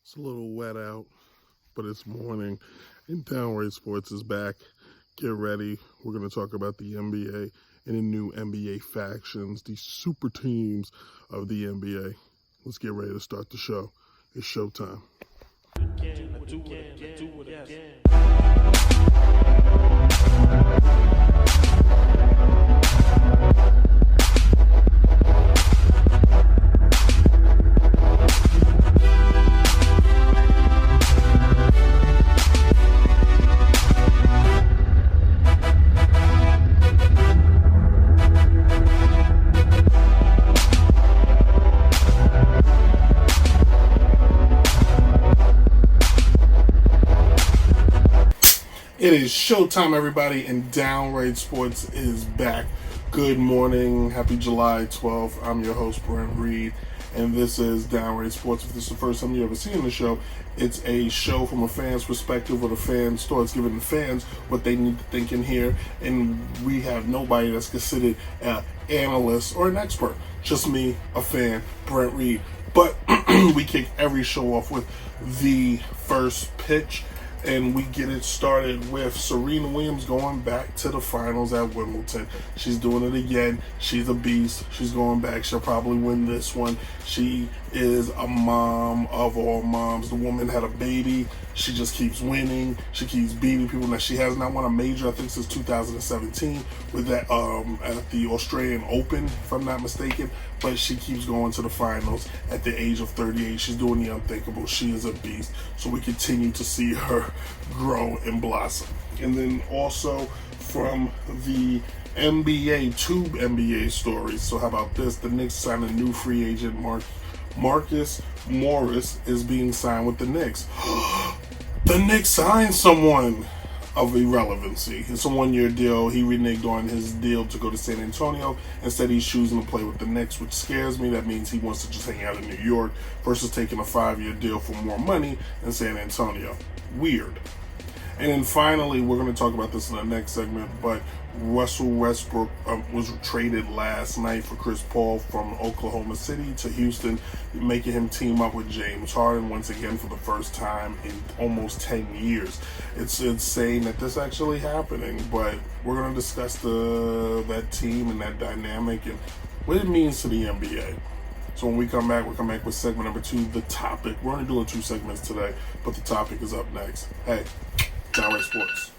It's a little wet out, but it's morning, and Downright Sports is back. Get ready. We're going to talk about the NBA and the new NBA factions, the super teams of the NBA. Let's get ready to start the show. It's showtime. It is showtime, everybody, and Downright Sports is back. Good morning. Happy July 12th. I'm your host, Brent Reid, and this is Downright Sports. If this is the first time you ever seen the show, it's a show from a fan's perspective where the fan starts giving the fans what they need to think and hear, and we have nobody that's considered an analyst or an expert. Just me, a fan, Brent Reid. But we kick every show off with the first pitch. And we get it started with Serena Williams going back to the finals at Wimbledon. She's doing it again. She's a beast. She's going back. She'll probably win this one. She is a mom of all moms. The woman had a baby. She just keeps winning. She keeps beating people. Now, she has not won a major, I think, since 2017 with that at the Australian Open, if I'm not mistaken. But she keeps going to the finals at the age of 38. She's doing the unthinkable. She is a beast. So we continue to see her grow and blossom. And then also from the NBA, two NBA stories. So how about this? The Knicks signed a new free agent, Marcus Morris is being signed with the Knicks. The Knicks signed someone of irrelevancy. It's a one-year deal. He reneged on his deal to go to San Antonio. Instead, he's choosing to play with the Knicks, which scares me. That means he wants to just hang out in New York versus taking a 5-year deal for more money in San Antonio. Weird. And then finally, we're going to talk about this in the next segment, but Russell Westbrook was traded last night for Chris Paul from Oklahoma City to Houston, making him team up with James Harden once again for the first time in almost 10 years. It's insane that this actually happening, but we're going to discuss that team and that dynamic and what it means to the NBA. So when we come back, we'll come back with segment number 2, the topic. We're only doing 2 segments today, but the topic is up next. Hey, Downright Sports.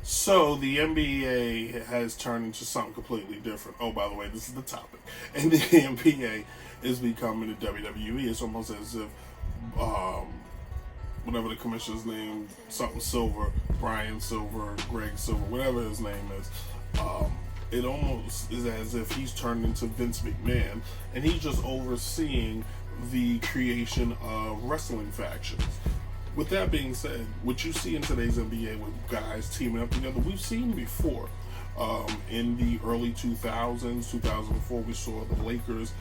So the NBA has turned into something completely different. Oh, by the way, this is the topic. And the NBA is becoming the WWE. It's almost as if whatever the commissioner's name, something Silver, Brian Silver, Greg Silver, whatever his name is, it almost is as if he's turned into Vince McMahon, and he's just overseeing the creation of wrestling factions. With that being said, what you see in today's NBA with guys teaming up together, we've seen before. In the early 2000s, 2004, we saw the Lakers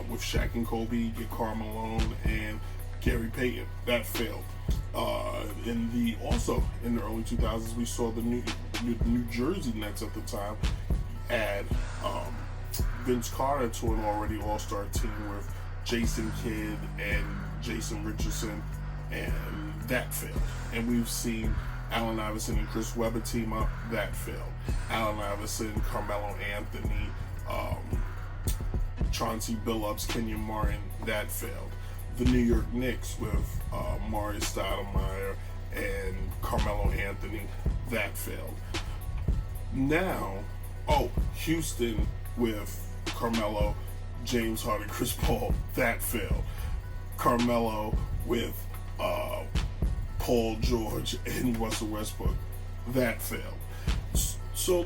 with Shaq and Kobe get Karl Malone and Gary Payton. That failed. Also in the early 2000s, we saw the New Jersey Nets at the time add Vince Carter to an already all-star team with Jason Kidd and Jason Richardson, and that failed. And we've seen Allen Iverson and Chris Webber team up. That failed. Allen Iverson, Carmelo Anthony, Chauncey Billups, Kenyon Martin. That failed. The New York Knicks with Maury Stoudemire and Carmelo Anthony. That failed. Now, Houston with Carmelo, James Harden, Chris Paul. That failed. Carmelo with Paul George and Russell Westbrook. That failed. So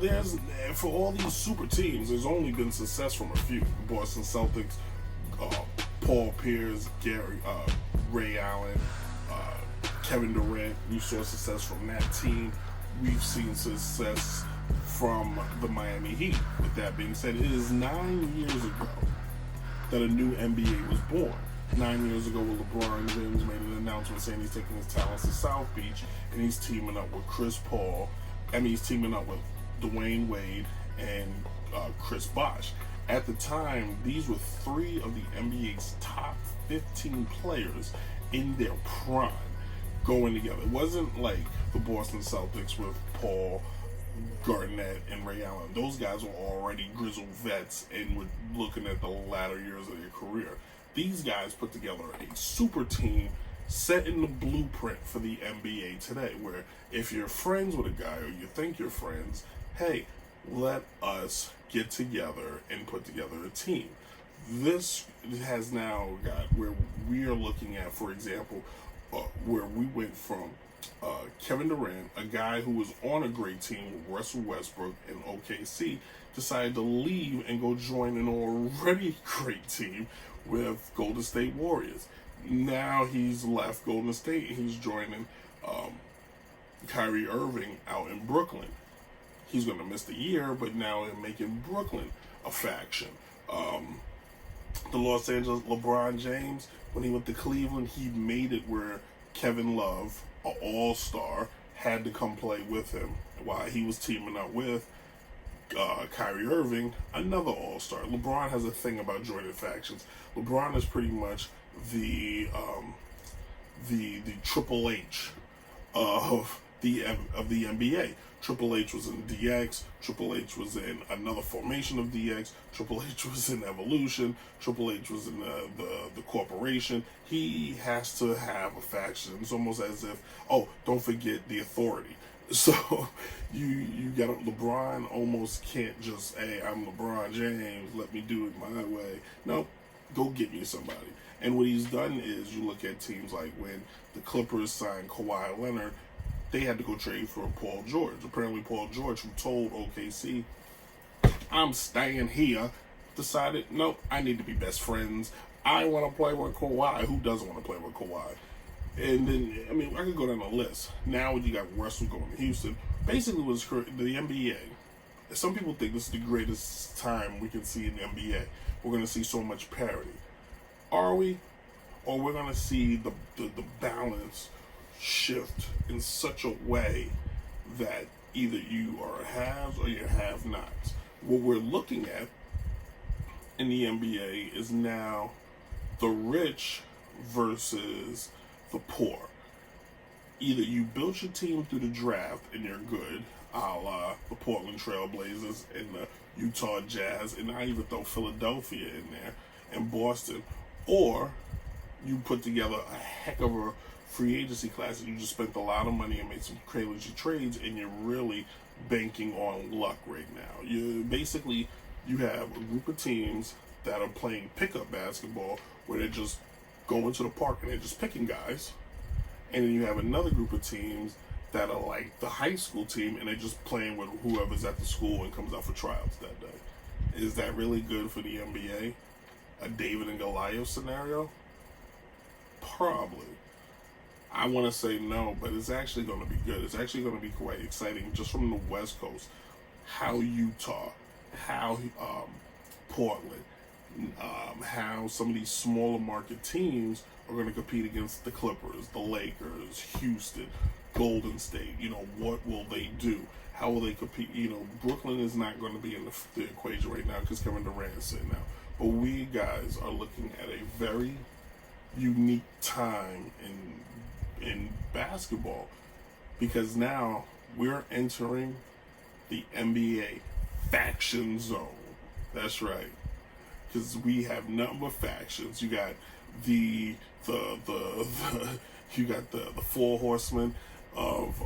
for all these super teams, there's only been success from a few. Boston Celtics, Paul Pierce, Ray Allen, Kevin Durant. You saw success from that team. We've seen success from the Miami Heat. With that being said, it is 9 years ago that a new NBA was born. 9 years ago, LeBron James made an announcement saying he's taking his talents to South Beach, and he's teaming up with Chris Paul. He's teaming up with Dwayne Wade and Chris Bosh. At the time, these were three of the NBA's top 15 players in their prime going together. It wasn't like the Boston Celtics with Paul, Garnett, and Ray Allen. Those guys were already grizzled vets and were looking at the latter years of their career. These guys put together a super team setting the blueprint for the NBA today, where if you're friends with a guy or you think you're friends, hey, let us get together and put together a team. This has now got where we are looking at, for example, where we went from Kevin Durant, a guy who was on a great team with Russell Westbrook and OKC, decided to leave and go join an already great team with Golden State Warriors. Now he's left Golden State and he's joining Kyrie Irving out in Brooklyn. He's going to miss the year, but now they're making Brooklyn a faction. The Los Angeles LeBron James, when he went to Cleveland, he made it where Kevin Love, an all-star, had to come play with him while he was teaming up with Kyrie Irving, another all-star. LeBron has a thing about joining factions. LeBron is pretty much the Triple H of the NBA. Triple H was in DX. Triple H was in another formation of DX. Triple H was in Evolution. Triple H was in the corporation. He has to have a faction. It's almost as if, oh, don't forget the Authority. So you got LeBron almost can't just, hey, I'm LeBron James, let me do it my way. No, go get me somebody. And what he's done is, you look at teams like when the Clippers signed Kawhi Leonard, they had to go trade for Paul George. Apparently Paul George, who told OKC, I'm staying here, decided, nope, I need to be best friends. I want to play with Kawhi. Who doesn't want to play with Kawhi? And then, I mean, I could go down the list. Now you got Russell going to Houston. Basically, what's the NBA. Some people think this is the greatest time we can see in the NBA. We're going to see so much parity. Are we? Or we're going to see the balance shift in such a way that either you are haves or you have nots. What we're looking at in the NBA is now the rich versus the poor. Either you built your team through the draft and you're good, a la the Portland Trail Blazers and the Utah Jazz, and I even throw Philadelphia in there and Boston, or you put together a heck of a free agency class and you just spent a lot of money and made some crazy trades, and you're really banking on luck right now. You have a group of teams that are playing pickup basketball where they're just going to the park and they're just picking guys, and then you have another group of teams that are like the high school team and they're just playing with whoever's at the school and comes out for tryouts that day. Is that really good for the NBA? A David and Goliath scenario? Probably. I want to say no, but it's actually going to be good. It's actually going to be quite exciting just from the West Coast. How Utah, how Portland, how some of these smaller market teams are going to compete against the Clippers, the Lakers, Houston, Golden State. What will they do? How will they compete? Brooklyn is not going to be in the equation right now because Kevin Durant is sitting out. But we guys are looking at a very unique time in basketball, because now we're entering the NBA faction zone. That's right, because we have nothing but factions. You got the four horsemen of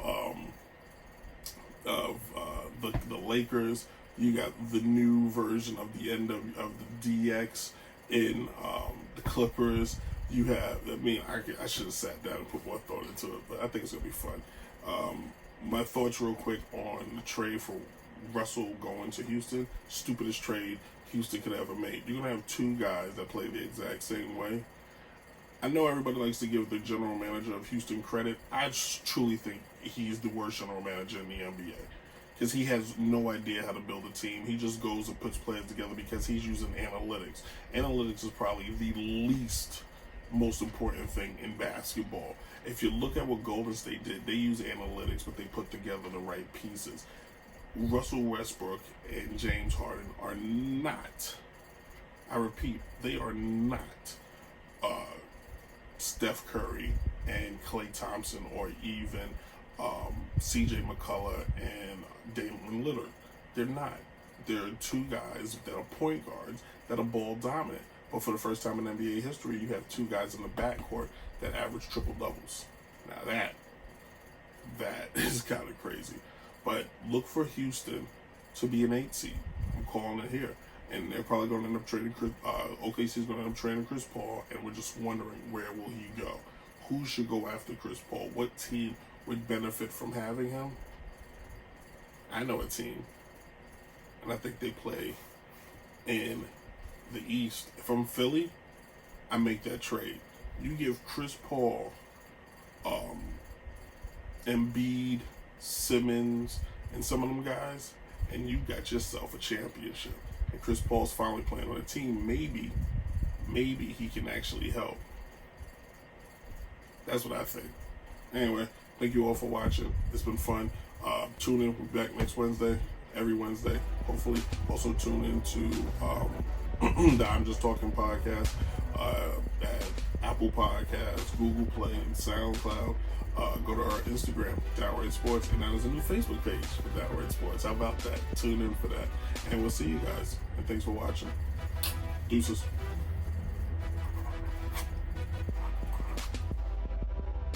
the Lakers. You got the new version of the end of the DX in the Clippers. You have, I should have sat down and put more thought into it, but I think it's going to be fun. My thoughts real quick on the trade for Russell going to Houston. Stupidest trade Houston could ever make. You're going to have two guys that play the exact same way. I know everybody likes to give the general manager of Houston credit. I truly think he's the worst general manager in the NBA. Because he has no idea how to build a team. He just goes and puts players together because he's using analytics. Analytics is probably the least most important thing in basketball. If you look at what Golden State did, they use analytics, but they put together the right pieces. Russell Westbrook and James Harden are not I repeat, they are not Steph Curry and Klay Thompson, or even CJ McCullough and Damian Lillard. They're not. They're two guys that are point guards that are ball dominant. But for the first time in NBA history, you have two guys in the backcourt that average triple doubles. Now that is kind of crazy. But look for Houston to be an 8 seed. I'm calling it here. And they're probably going to end up trading OKC is going to end up trading Chris Paul, and we're just wondering, where will he go? Who should go after Chris Paul? What team would benefit from having him? I know a team, and I think they play in the East. If I'm Philly, I make that trade. You give Chris Paul, Embiid, Simmons, and some of them guys, and you got yourself a championship. And Chris Paul's finally playing on a team. Maybe he can actually help. That's what I think. Anyway, thank you all for watching. It's been fun. Tune in. We'll be back next Wednesday, every Wednesday, hopefully. Also tune in to the I'm Just Talking podcast at Apple Podcasts, Google Play, and SoundCloud. Go to our Instagram, Downright Sports, and now there's a new Facebook page for Downright Sports. How about that? Tune in for that. And we'll see you guys. And thanks for watching. Deuces.